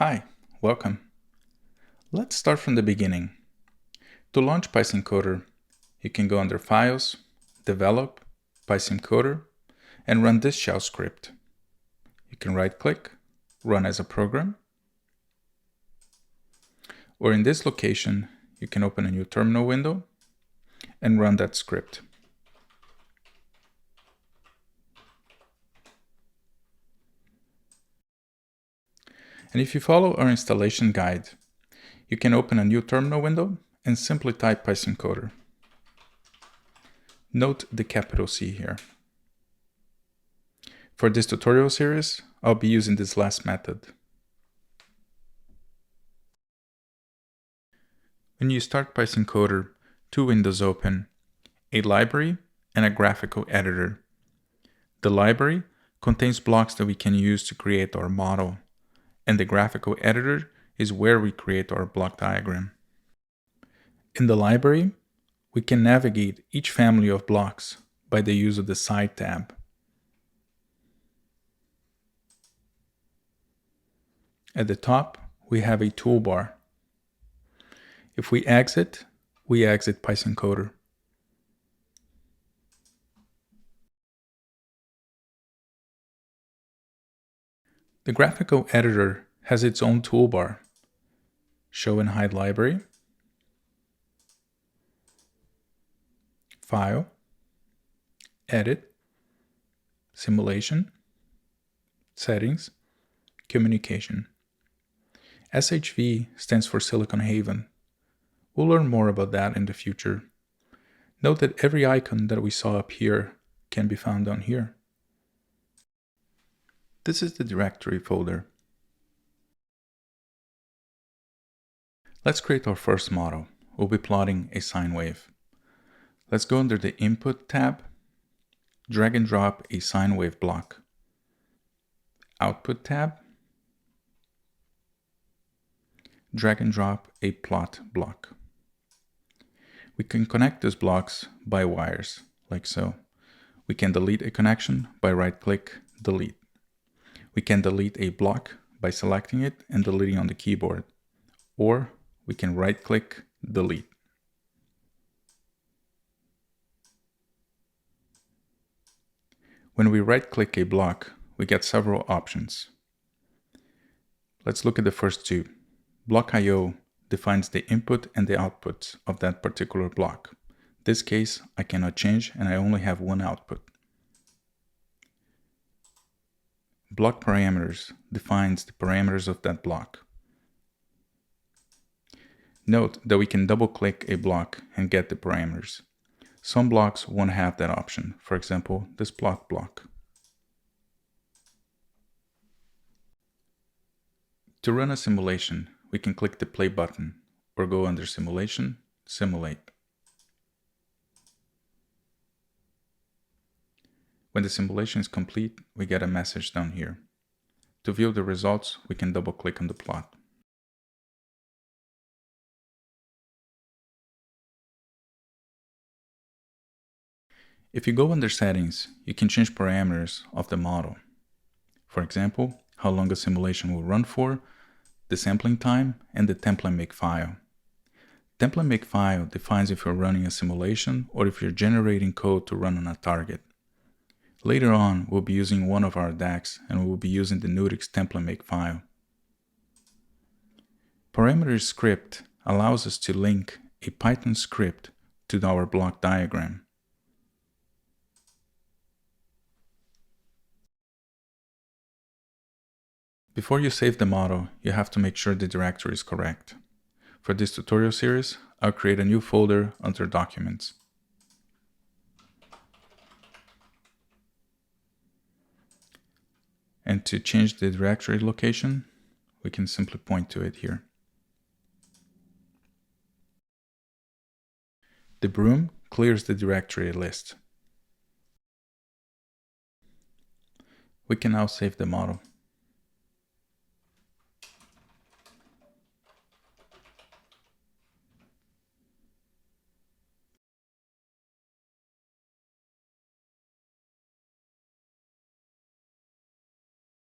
Hi, welcome. Let's start from the beginning. To launch pysimCoder, you can go under Files, Develop, pysimCoder, and run this shell script. You can right-click, Run as a program, or in this location, you can open a new terminal window and run that script. And if you follow our installation guide, you can open a new terminal window and simply type pysimCoder. Note the capital C here. For this tutorial series, I'll be using this last method. When you start pysimCoder, two windows open, a library and a graphical editor. The library contains blocks that we can use to create our model, and the graphical editor is where we create our block diagram. In the library, we can navigate each family of blocks by the use of the Side tab. At the top, we have a toolbar. If we exit pysimCoder. The graphical editor has its own toolbar. Show and hide library, File, Edit, Simulation, Settings, Communication. SHV stands for Silicon Haven. We'll learn more about that in the future. Note that every icon that we saw up here can be found down here. This is the directory folder. Let's create our first model. We'll be plotting a sine wave. Let's go under the Input tab, drag and drop a sine wave block. Output tab, drag and drop a plot block. We can connect these blocks by wires, like so. We can delete a connection by right-click, delete. We can delete a block by selecting it and deleting on the keyboard, or we can right-click, delete. When we right-click a block, we get several options. Let's look at the first two. Block IO defines the input and the output of that particular block. In this case, I cannot change and I only have one output. Block parameters defines the parameters of that block. Note that we can double-click a block and get the parameters. Some blocks won't have that option, for example, this plot block. To run a simulation, we can click the play button or go under Simulation, Simulate. When the simulation is complete, we get a message down here. To view the results, we can double-click on the plot. If you go under Settings, you can change parameters of the model. For example, how long a simulation will run for, the sampling time, and the template makefile. Template makefile defines if you're running a simulation or if you're generating code to run on a target. Later on, we'll be using one of our DACs and we'll be using the NuttX template makefile. Parameter script allows us to link a Python script to our block diagram. Before you save the model, you have to make sure the directory is correct. For this tutorial series, I'll create a new folder under Documents. And to change the directory location, we can simply point to it here. The broom clears the directory list. We can now save the model.